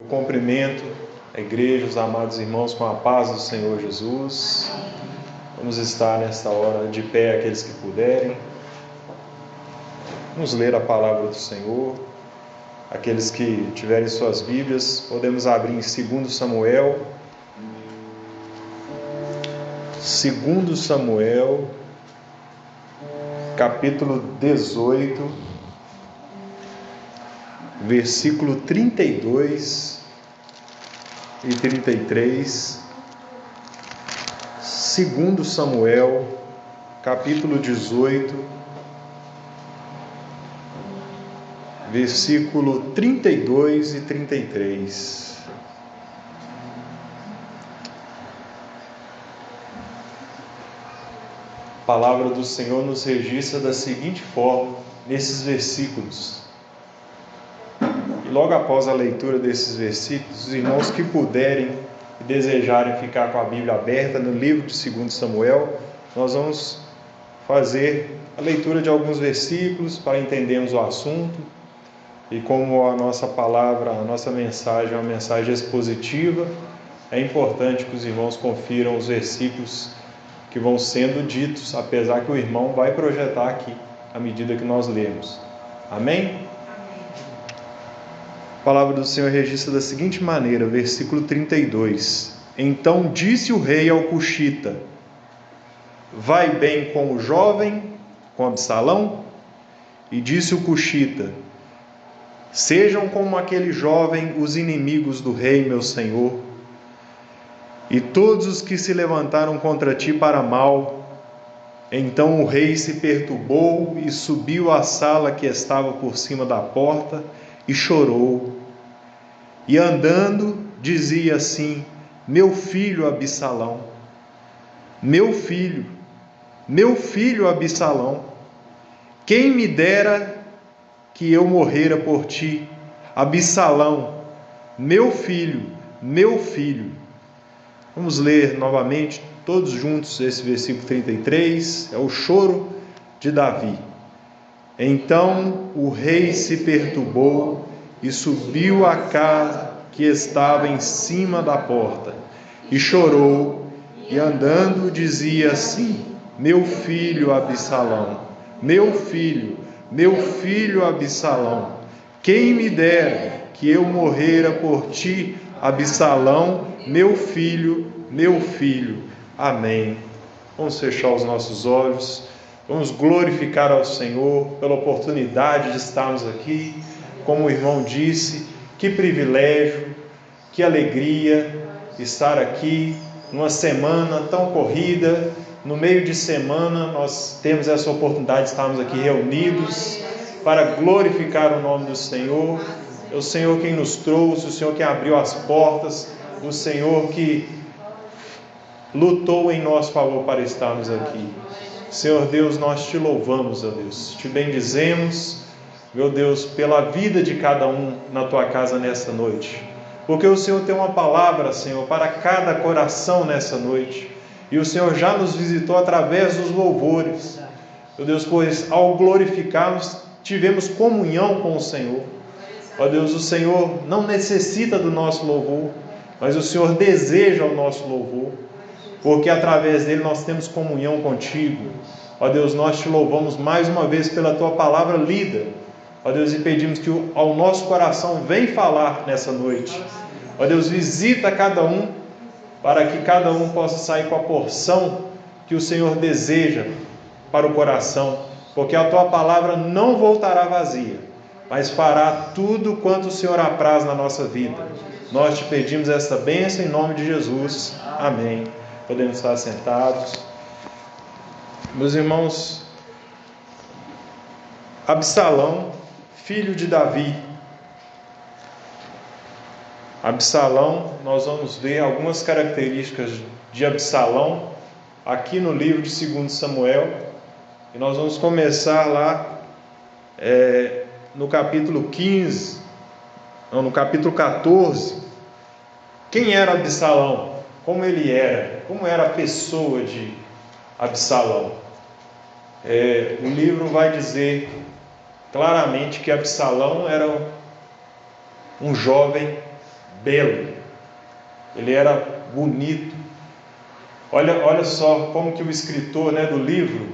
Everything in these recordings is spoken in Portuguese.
Cumprimento a igreja, os amados irmãos, com a paz do Senhor Jesus. Vamos estar nesta hora de pé, aqueles que puderem. Vamos ler a palavra do Senhor. Aqueles que tiverem suas Bíblias, podemos abrir em 2 Samuel. 2 Samuel, capítulo 18, versículo 32 e 33. 2 Samuel, capítulo 18, versículo 32 e 33. A palavra do Senhor nos registra da seguinte forma, nesses versículos. E logo após a leitura desses versículos, os irmãos que puderem e desejarem ficar com a Bíblia aberta no livro de 2 Samuel, nós vamos fazer a leitura de alguns versículos para entendermos o assunto. E como a nossa palavra, a nossa mensagem é uma mensagem expositiva, é importante que os irmãos confiram os versículos que vão sendo ditos, apesar que o irmão vai projetar aqui, à medida que nós lemos. Amém? A palavra do Senhor registra da seguinte maneira, versículo 32. Então disse o rei ao cuxita: vai bem com o jovem, com Absalão? E disse o cuxita: sejam como aquele jovem os inimigos do rei, meu senhor, e todos os que se levantaram contra ti para mal. Então o rei se perturbou e subiu à sala que estava por cima da porta e chorou. E andando, dizia assim: meu filho Absalão, meu filho Absalão, quem me dera que eu morrera por ti, Absalão, meu filho. Vamos ler novamente, todos juntos, esse versículo 33, é o choro de Davi. Então o rei se perturbou e subiu à casa que estava em cima da porta, e chorou, e andando dizia assim: meu filho Absalão, meu filho Absalão, quem me dera que eu morrera por ti, Absalão, meu filho. Amém. Vamos fechar os nossos olhos, vamos glorificar ao Senhor pela oportunidade de estarmos aqui. Como o irmão disse, que privilégio, que alegria estar aqui numa semana tão corrida. No meio de semana nós temos essa oportunidade de estarmos aqui reunidos para glorificar o nome do Senhor. É o Senhor quem nos trouxe, o Senhor quem abriu as portas, o Senhor que lutou em nosso favor para estarmos aqui. Senhor Deus, nós te louvamos, ó Deus, te bendizemos, meu Deus, pela vida de cada um na tua casa nessa noite, porque o Senhor tem uma palavra, Senhor, para cada coração nessa noite, e o Senhor já nos visitou através dos louvores, meu Deus, pois ao glorificarmos, tivemos comunhão com o Senhor. Ó Deus, o Senhor não necessita do nosso louvor, mas o Senhor deseja o nosso louvor, porque através dele nós temos comunhão contigo. Ó Deus, nós te louvamos mais uma vez pela tua palavra lida. Ó Deus, e pedimos que ao nosso coração venha falar nessa noite. Ó Deus, visita cada um, para que cada um possa sair com a porção que o Senhor deseja para o coração, porque a tua palavra não voltará vazia, mas fará tudo quanto o Senhor apraz na nossa vida. Nós te pedimos esta bênção em nome de Jesus. Amém. Podemos estar sentados. Meus irmãos, Absalão, filho de Davi. Absalão, nós vamos ver algumas características de Absalão aqui no livro de 2 Samuel. E nós vamos começar lá no capítulo 14. Quem era Absalão? Como ele era? Como era a pessoa de Absalão? O livro vai dizer claramente que Absalão era um jovem belo, ele era bonito. Olha só como que o escritor, do livro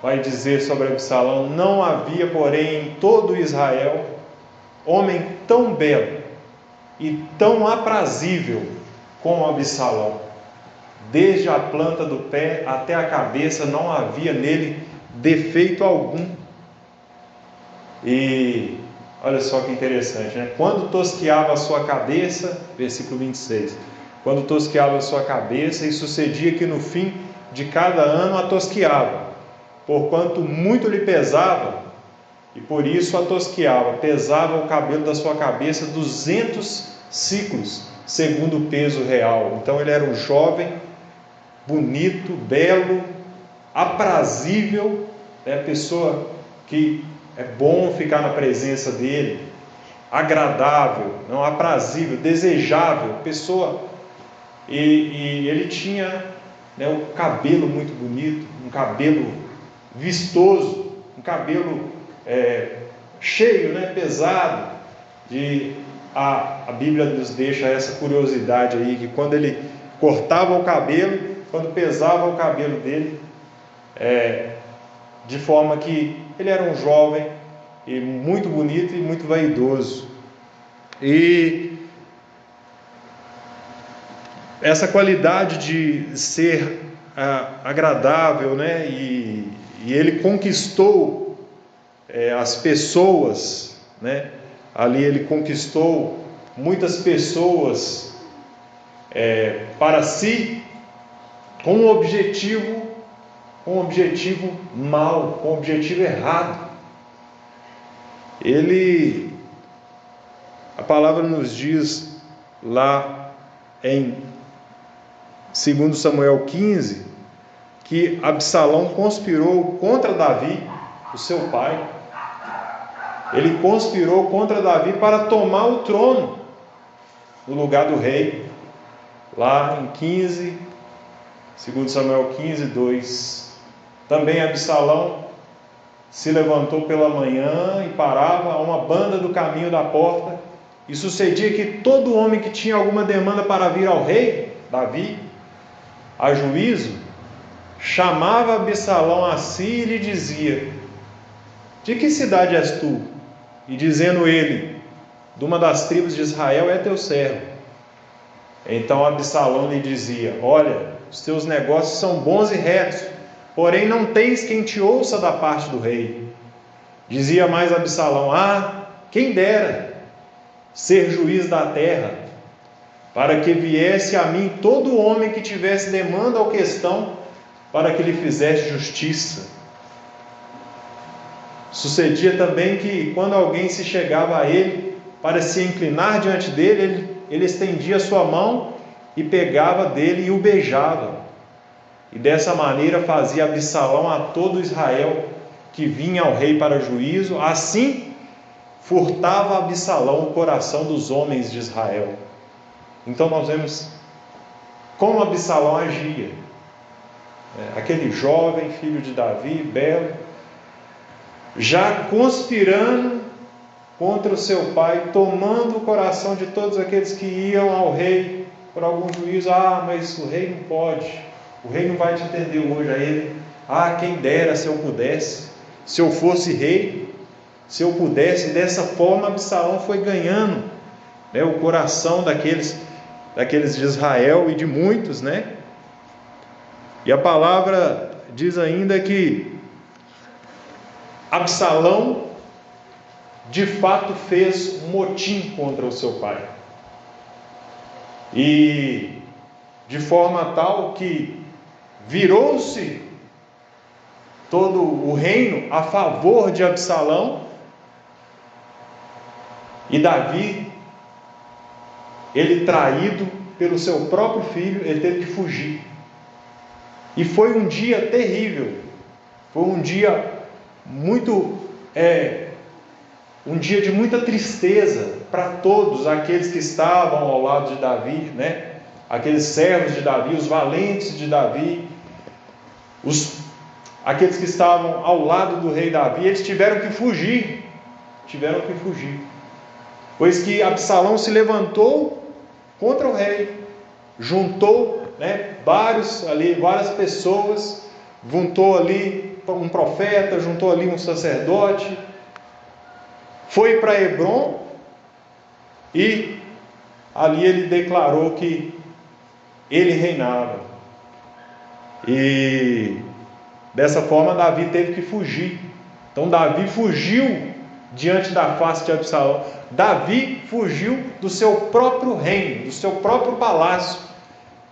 vai dizer sobre Absalão: não havia, porém, em todo Israel homem tão belo e tão aprazível como Absalão. Desde a planta do pé até a cabeça não havia nele defeito algum. E olha só que interessante, Quando tosqueava a sua cabeça, versículo 26, quando tosqueava a sua cabeça, e sucedia que no fim de cada ano a tosqueava, porquanto muito lhe pesava, e por isso a tosqueava. Pesava o cabelo da sua cabeça 200 siclos, segundo o peso real. Então ele era um jovem, bonito, belo, aprazível, pessoa que é bom ficar na presença dele, agradável, não aprazível, desejável, pessoa. E ele tinha um cabelo muito bonito, um cabelo vistoso, um cabelo cheio, pesado. E a Bíblia nos deixa essa curiosidade aí, que quando ele cortava o cabelo, quando pesava o cabelo dele, de forma que ele era um jovem e muito bonito e muito vaidoso. E essa qualidade de ser agradável, e ele conquistou as pessoas, ali ele conquistou muitas pessoas para si, com um objetivo mau, com um objetivo errado. A palavra nos diz lá em 2 Samuel 15, que Absalão conspirou contra Davi, o seu pai. Ele conspirou contra Davi para tomar o trono no lugar do rei. Lá em 2 Samuel 15, 2. Também Absalão se levantou pela manhã e parava a uma banda do caminho da porta, e sucedia que todo homem que tinha alguma demanda para vir ao rei Davi a juízo, chamava Absalão a si e lhe dizia: de que cidade és tu? E dizendo ele: de uma das tribos de Israel é teu servo. Então Absalão lhe dizia: olha, os teus negócios são bons e retos, porém não tens quem te ouça da parte do rei. Dizia mais Absalão: quem dera ser juiz da terra, para que viesse a mim todo homem que tivesse demanda ou questão, para que lhe fizesse justiça. Sucedia também que, quando alguém se chegava a ele para se inclinar diante dele, ele estendia a sua mão e pegava dele e o beijava. E dessa maneira fazia Absalão a todo Israel que vinha ao rei para juízo. Assim furtava Absalão o coração dos homens de Israel. Então nós vemos como Absalão agia. Aquele jovem filho de Davi, belo, já conspirando contra o seu pai, tomando o coração de todos aqueles que iam ao rei por algum juízo. Mas o rei não pode, o rei não vai te atender hoje. A ele: quem dera se eu pudesse, se eu fosse rei, se eu pudesse. Dessa forma Absalão foi ganhando o coração daqueles de Israel e de muitos, E a palavra diz ainda que Absalão de fato fez motim contra o seu pai, e de forma tal que virou-se todo o reino a favor de Absalão. E Davi, ele traído pelo seu próprio filho, ele teve que fugir. E foi um dia terrível, foi um dia um dia de muita tristeza para todos aqueles que estavam ao lado de Davi, aqueles servos de Davi, os valentes de Davi, aqueles que estavam ao lado do rei Davi. Eles tiveram que fugir, pois que Absalão se levantou contra o rei. Juntou, várias pessoas, juntou ali um profeta, juntou ali um sacerdote, foi para Hebrom e ali ele declarou que ele reinava. E dessa forma Davi teve que fugir. Então Davi fugiu diante da face de Absalão. Davi fugiu do seu próprio reino, do seu próprio palácio.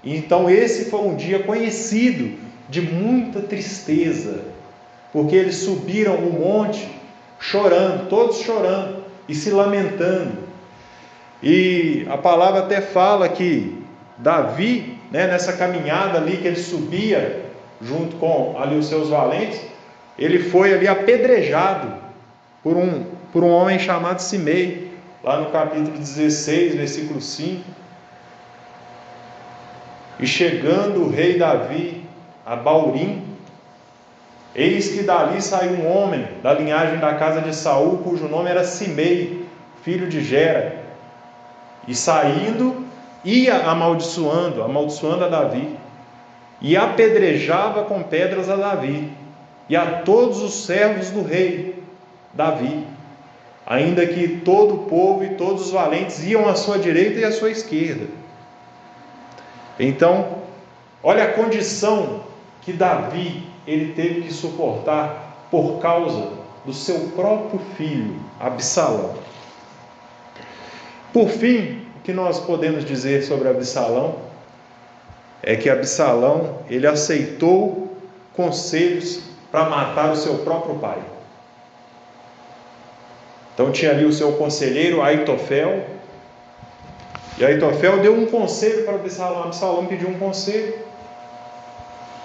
E então esse foi um dia conhecido de muita tristeza, porque eles subiram o monte chorando, todos chorando e se lamentando. E a palavra até fala que Davi, nessa caminhada ali que ele subia junto com ali os seus valentes, ele foi ali apedrejado por um homem chamado Simei, lá no capítulo 16, versículo 5. E chegando o rei Davi a Baurim, eis que dali saiu um homem da linhagem da casa de Saul, cujo nome era Simei, filho de Gera, e saindo ia amaldiçoando a Davi, e apedrejava com pedras a Davi e a todos os servos do rei Davi, ainda que todo o povo e todos os valentes iam à sua direita e à sua esquerda. Então, olha a condição que Davi ele teve que suportar por causa do seu próprio filho, Absalão. Por fim, o que nós podemos dizer sobre Absalão é que Absalão ele aceitou conselhos para matar o seu próprio pai. Então tinha ali o seu conselheiro Aitofel, e Aitofel deu um conselho para Absalão. Absalão pediu um conselho,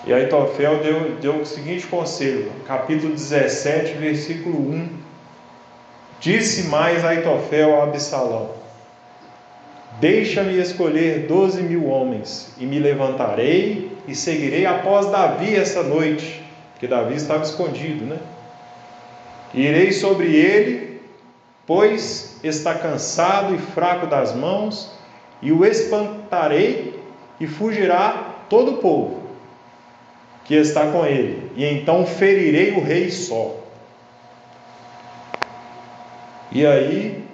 e Aitofel deu o seguinte conselho, capítulo 17, versículo 1. Disse mais Aitofel a Absalão: deixa-me escolher 12.000 homens, e me levantarei e seguirei após Davi essa noite, porque Davi estava escondido, E irei sobre ele, pois está cansado e fraco das mãos, e o espantarei, e fugirá todo o povo que está com ele, e então ferirei o rei só. E aí,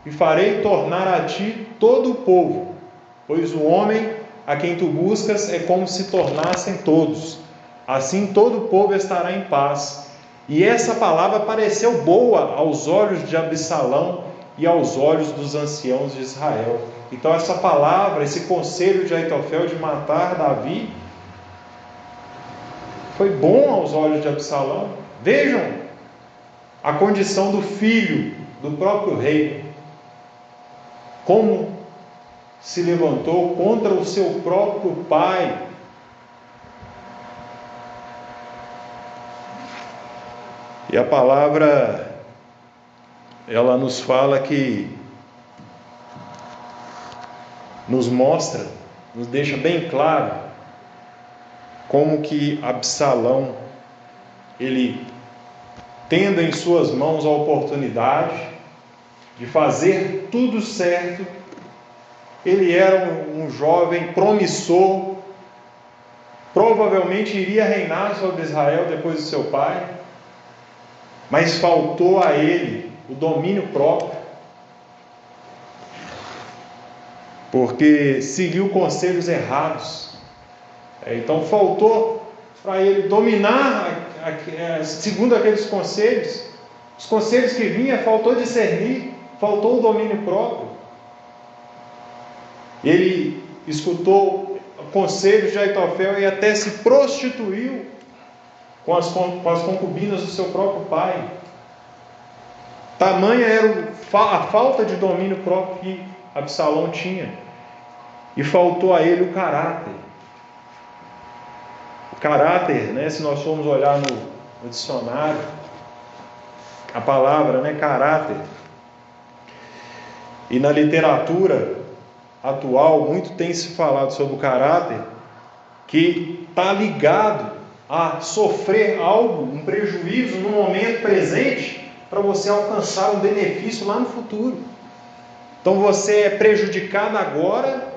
e farei tornar a ti todo o povo, pois o homem a quem tu buscas é como se tornassem todos. Assim todo o povo estará em paz. E essa palavra pareceu boa aos olhos de Absalão e aos olhos dos anciãos de Israel. Então essa palavra, esse conselho de Aitofel de matar Davi, foi bom aos olhos de Absalão. Vejam a condição do filho do próprio rei, como se levantou contra o seu próprio pai. E a palavra, ela nos fala que, nos mostra, nos deixa bem claro, como que Absalão, ele tendo em suas mãos a oportunidade de fazer tudo certo, ele era um jovem promissor, provavelmente iria reinar sobre Israel depois do seu pai, mas faltou a ele o domínio próprio, porque seguiu conselhos errados. Então faltou para ele dominar segundo aqueles conselhos, os conselhos que vinha, faltou discernir, faltou o domínio próprio. Ele escutou conselhos de Aitofel e até se prostituiu com as concubinas do seu próprio pai. Tamanha era a falta de domínio próprio que Absalão tinha. E faltou a ele o caráter. O caráter, se nós formos olhar no dicionário, a palavra, caráter. E na literatura atual, muito tem se falado sobre o caráter, que está ligado a sofrer algo, um prejuízo no momento presente, para você alcançar um benefício lá no futuro. Então você é prejudicado agora,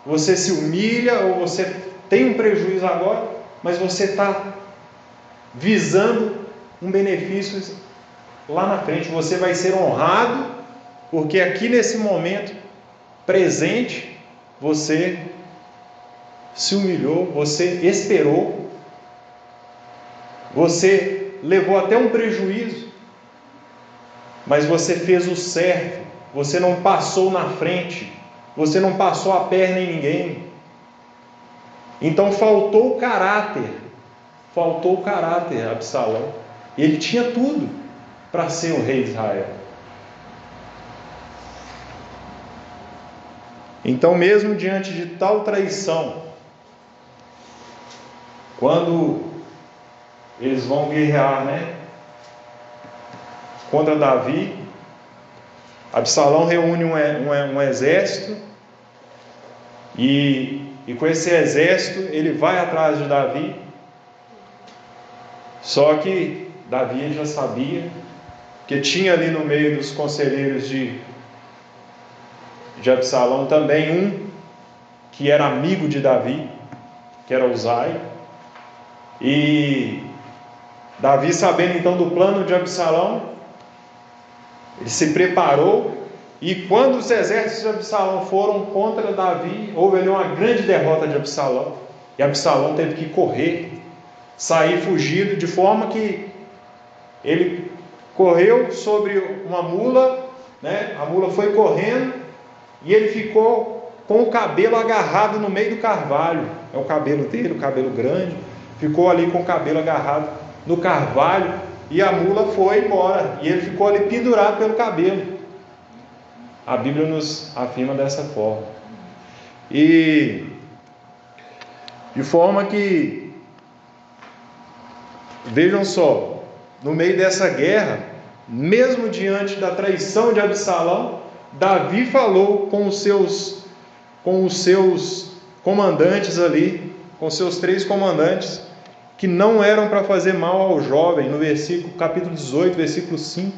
você se humilha, ou você tem um prejuízo agora, mas você está visando um benefício lá na frente. Você vai ser honrado, porque aqui nesse momento presente, você se humilhou, você esperou, você levou até um prejuízo, mas você fez o certo, você não passou na frente, você não passou a perna em ninguém. Então faltou caráter a Absalão. E ele tinha tudo para ser o rei de Israel. Então, mesmo diante de tal traição, quando eles vão guerrear, contra Davi, Absalão reúne um exército, e com esse exército ele vai atrás de Davi. Só que Davi já sabia que tinha ali no meio dos conselheiros de Absalão também um que era amigo de Davi, que era Uzai. E Davi, sabendo então do plano de Absalão, ele se preparou, e quando os exércitos de Absalão foram contra Davi, houve ali uma grande derrota de Absalão, e Absalão teve que correr, sair fugido, de forma que ele correu sobre uma mula, a mula foi correndo, e ele ficou com o cabelo agarrado no meio do carvalho. É o cabelo dele, o cabelo grande, ficou ali com o cabelo agarrado no carvalho, e a mula foi embora, e ele ficou ali pendurado pelo cabelo. A Bíblia nos afirma dessa forma. E de forma que, vejam só, no meio dessa guerra, mesmo diante da traição de Absalão, Davi falou com os seus comandantes ali, com seus 3 comandantes, que não eram para fazer mal ao jovem, no capítulo 18, versículo 5.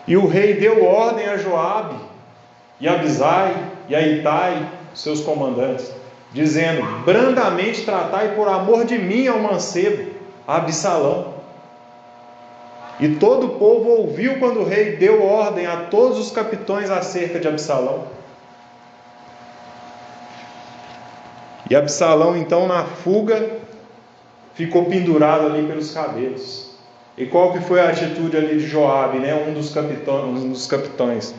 E o rei deu ordem a Joabe, e a Abisai, e a Itai, seus comandantes, dizendo: brandamente tratai por amor de mim ao mancebo, a Absalão. E todo o povo ouviu quando o rei deu ordem a todos os capitães acerca de Absalão. E Absalão, então, na fuga, ficou pendurado ali pelos cabelos. E qual que foi a atitude ali de Joabe, um dos capitães?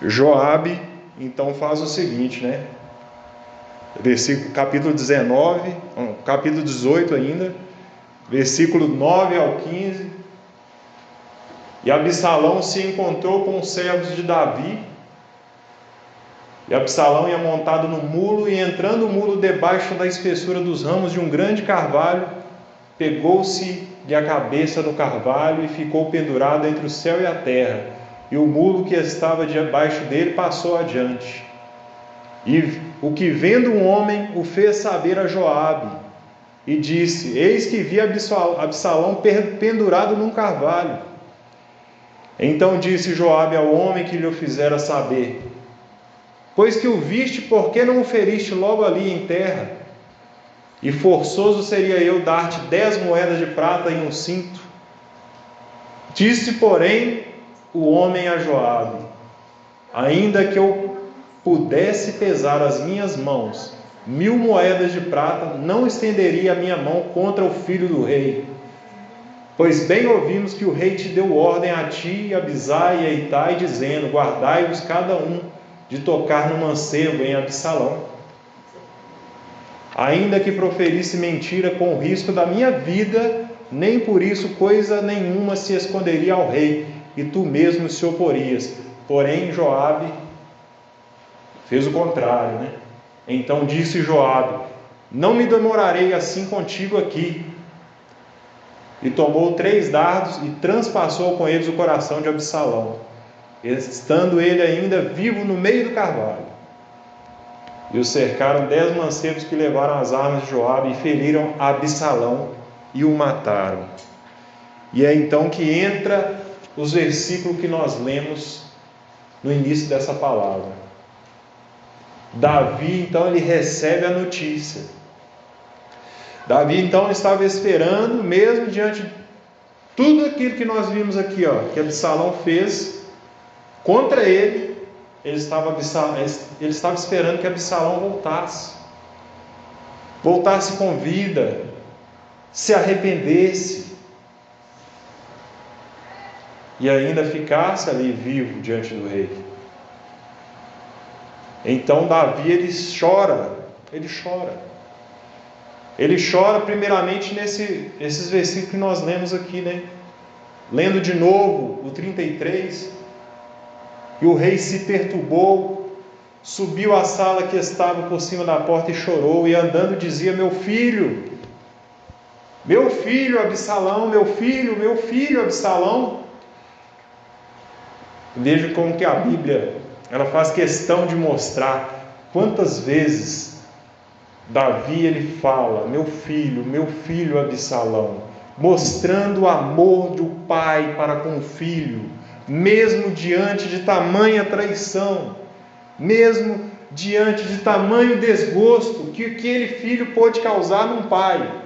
Joabe, então, faz o seguinte, capítulo 19, capítulo 18 ainda, versículo 9 ao 15. E Absalão se encontrou com os servos de Davi, e Absalão ia montado no mulo, e entrando o mulo debaixo da espessura dos ramos de um grande carvalho, pegou-se-lhe a cabeça no carvalho e ficou pendurado entre o céu e a terra, e o mulo que estava debaixo dele passou adiante. E o que vendo um homem o fez saber a Joabe, e disse: eis que vi Absalão pendurado num carvalho. Então disse Joabe ao homem que lhe o fizera saber: pois que o viste, por que não o feriste logo ali em terra? E forçoso seria eu dar-te 10 moedas de prata e um cinto. Disse, porém, o homem a Joabe: ainda que eu pudesse pesar as minhas mãos 1000 moedas de prata, não estenderia a minha mão contra o filho do rei. Pois bem ouvimos que o rei te deu ordem a ti, a Abisai e a Itai, dizendo: guardai-vos cada um de tocar no mancebo em Absalão. Ainda que proferisse mentira com o risco da minha vida, nem por isso coisa nenhuma se esconderia ao rei, e tu mesmo se oporias. Porém Joabe fez o contrário, Então disse Joabe: não me demorarei assim contigo aqui. E tomou 3 dardos e transpassou com eles o coração de Absalão, estando ele ainda vivo no meio do carvalho. E o cercaram 10 mancebos que levaram as armas de Joabe e feriram Absalão e o mataram. E é então que entra os versículos que nós lemos no início dessa palavra. Davi, então, ele recebe a notícia. Davi, então, estava esperando, mesmo diante de tudo aquilo que nós vimos aqui, que Absalão fez contra ele, ele estava esperando que Absalão voltasse com vida, se arrependesse e ainda ficasse ali vivo diante do rei. Então Davi, ele chora primeiramente nesses versículos que nós lemos aqui, né? Lendo de novo o 33, e o rei se perturbou, subiu à sala que estava por cima da porta e chorou, e andando dizia: meu filho Absalão, meu filho Absalão. Veja como que a Bíblia, ela faz questão de mostrar quantas vezes Davi, ele fala: meu filho Absalão, mostrando o amor do pai para com o filho, mesmo diante de tamanha traição, mesmo diante de tamanho desgosto que aquele filho pôde causar num pai.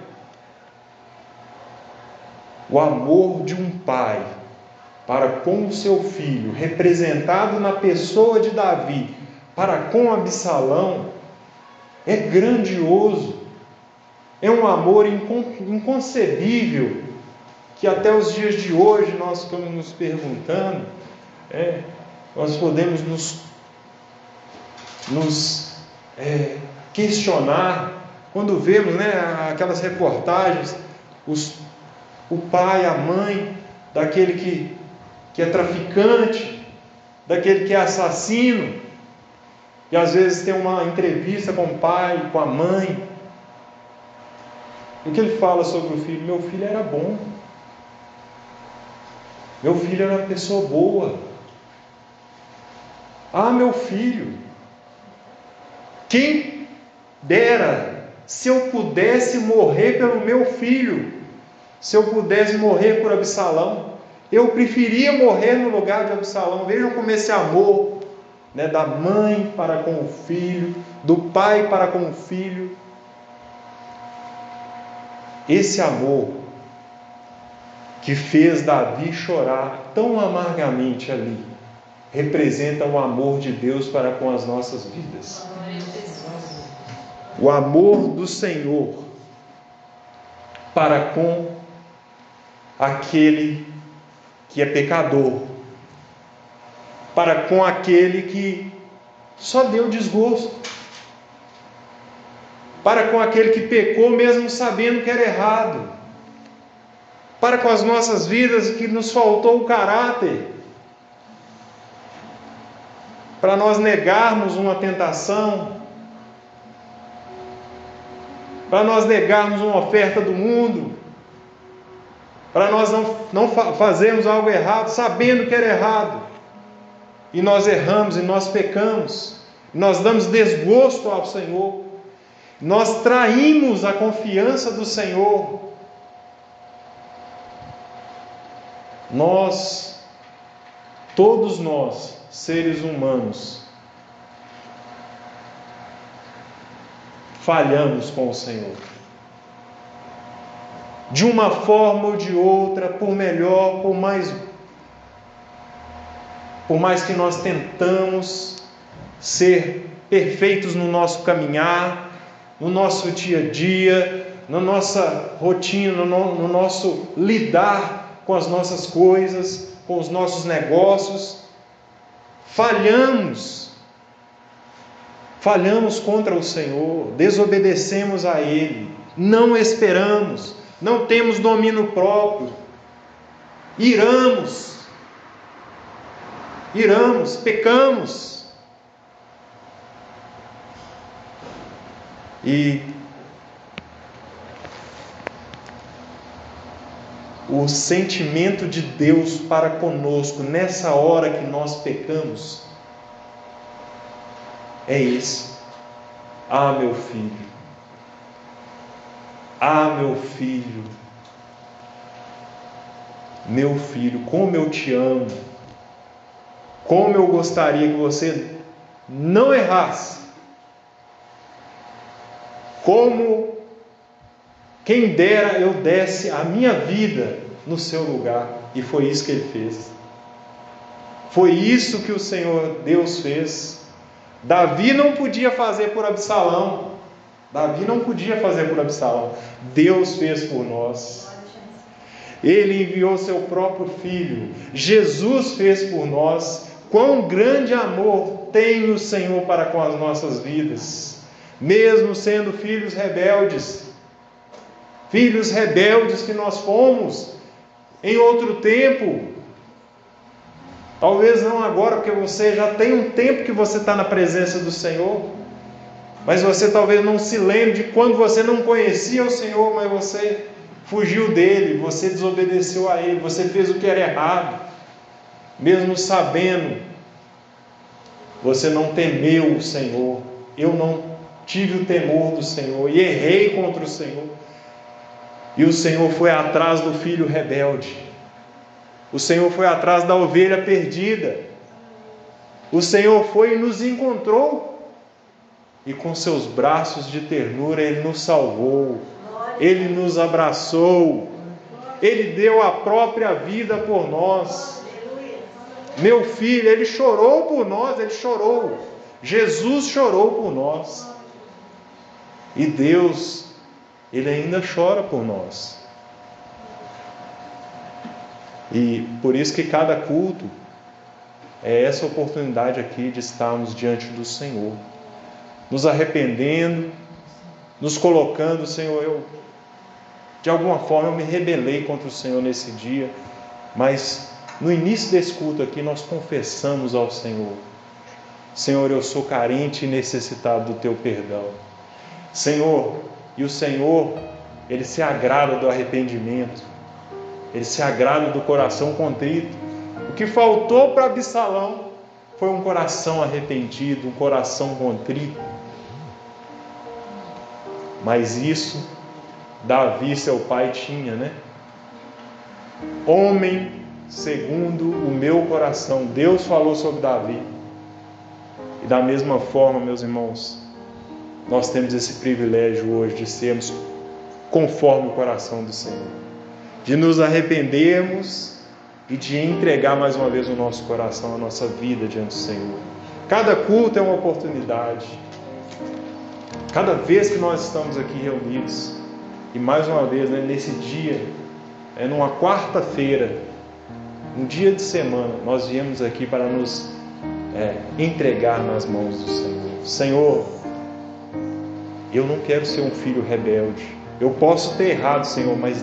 O amor de um pai para com o seu filho, representado na pessoa de Davi, para com Absalão, é grandioso, é um amor inconcebível, que até os dias de hoje nós ficamos nos perguntando, nós podemos nos questionar, quando vemos, aquelas reportagens, o pai, a mãe, daquele que é traficante, daquele que é assassino, e às vezes tem uma entrevista com o pai, com a mãe, e o que ele fala sobre o filho? Meu filho era bom, meu filho era uma pessoa boa. Meu filho, quem dera se eu pudesse morrer pelo meu filho, se eu pudesse morrer por Absalão. Eu preferia morrer no lugar de Absalão. Vejam como esse amor, da mãe para com o filho, do pai para com o filho, esse amor que fez Davi chorar tão amargamente ali, representa o amor de Deus para com as nossas vidas. O amor do Senhor para com aquele que é pecador, para com aquele que só deu desgosto, para com aquele que pecou mesmo sabendo que era errado, para com as nossas vidas que nos faltou o caráter, para nós negarmos uma tentação, para nós negarmos uma oferta do mundo, para nós não fazermos algo errado, sabendo que era errado, e nós erramos, e nós pecamos, nós damos desgosto ao Senhor, nós traímos a confiança do Senhor, todos nós, seres humanos, falhamos com o Senhor. De uma forma ou de outra, por melhor, por mais que nós tentamos ser perfeitos no nosso caminhar, no nosso dia a dia, na nossa rotina, no nosso lidar com as nossas coisas, com os nossos negócios, falhamos contra o Senhor, desobedecemos a Ele, não esperamos, não temos domínio próprio, iramos, pecamos. E o sentimento de Deus para conosco nessa hora que nós pecamos é esse: meu filho, meu filho, como eu te amo, Como eu gostaria que você não errasse. Como quem dera eu desse a minha vida no seu lugar. E foi isso que ele fez. Foi isso que o Senhor Deus fez. Davi não podia fazer por Absalão. Davi não podia fazer por Absalão. Deus fez por nós. Ele enviou seu próprio Filho. Jesus fez por nós. Quão grande amor tem o Senhor para com as nossas vidas. Mesmo sendo filhos rebeldes. Filhos rebeldes que nós fomos em outro tempo. Talvez não agora, porque você já tem um tempo que você está na presença do Senhor. Mas você talvez não se lembre de quando você não conhecia o Senhor, mas você fugiu dele, você desobedeceu a ele, você fez o que era errado. Mesmo sabendo, você não temeu o Senhor. Eu não tive o temor do Senhor e errei contra o Senhor. E o Senhor foi atrás do filho rebelde. O Senhor foi atrás da ovelha perdida. O Senhor foi e nos encontrou. E com seus braços de ternura Ele nos salvou. Ele nos abraçou. Ele deu a própria vida por nós. Meu filho, Ele chorou por nós. Ele chorou. Jesus chorou por nós. E Deus, Ele ainda chora por nós. E por isso que cada culto é essa oportunidade aqui de estarmos diante do Senhor, nos arrependendo, nos colocando, Senhor, de alguma forma eu me rebelei contra o Senhor nesse dia, mas no início desse culto aqui nós confessamos ao Senhor: Senhor, eu sou carente e necessitado do Teu perdão. Senhor, e o Senhor, Ele se agrada do arrependimento. Ele se agrada do coração contrito. O que faltou para Absalão foi um coração arrependido, um coração contrito. Mas isso Davi, seu pai, tinha, né? Homem segundo o meu coração. Deus falou sobre Davi. E da mesma forma, meus irmãos, nós temos esse privilégio hoje de sermos conforme o coração do Senhor. De nos arrependermos e de entregar mais uma vez o nosso coração, a nossa vida diante do Senhor. Cada culto é uma oportunidade. Cada vez que nós estamos aqui reunidos, e mais uma vez, né, nesse dia, numa quarta-feira, um dia de semana, nós viemos aqui para nos entregar nas mãos do Senhor. Senhor, eu não quero ser um filho rebelde. Eu posso ter errado, Senhor, mas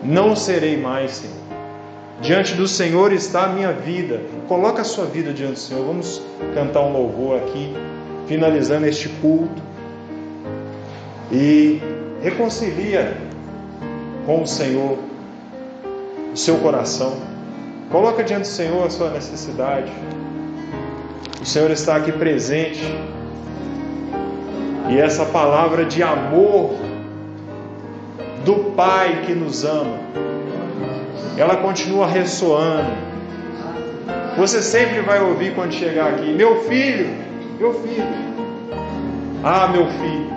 não serei mais, Senhor. Diante do Senhor está a minha vida. Coloca a sua vida diante do Senhor. Vamos cantar um louvor aqui, finalizando este culto. E reconcilia com o Senhor o seu coração. Coloca diante do Senhor a sua necessidade. O Senhor está aqui presente. E essa palavra de amor do Pai que nos ama, ela continua ressoando. Você sempre vai ouvir quando chegar aqui: meu filho, meu filho. Ah, meu filho,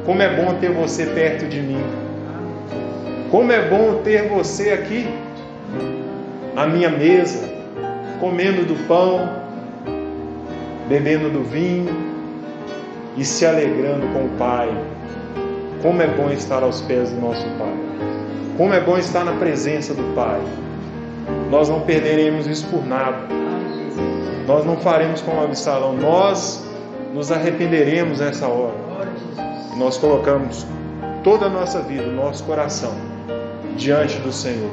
como é bom ter você perto de mim. Como é bom ter você aqui à minha mesa, comendo do pão, bebendo do vinho e se alegrando com o Pai. Como é bom estar aos pés do nosso Pai. Como é bom estar na presença do Pai. Nós não perderemos isso por nada. Nós não faremos como Absalão. Nós nos arrependeremos nessa hora. E nós colocamos toda a nossa vida, o nosso coração, diante do Senhor.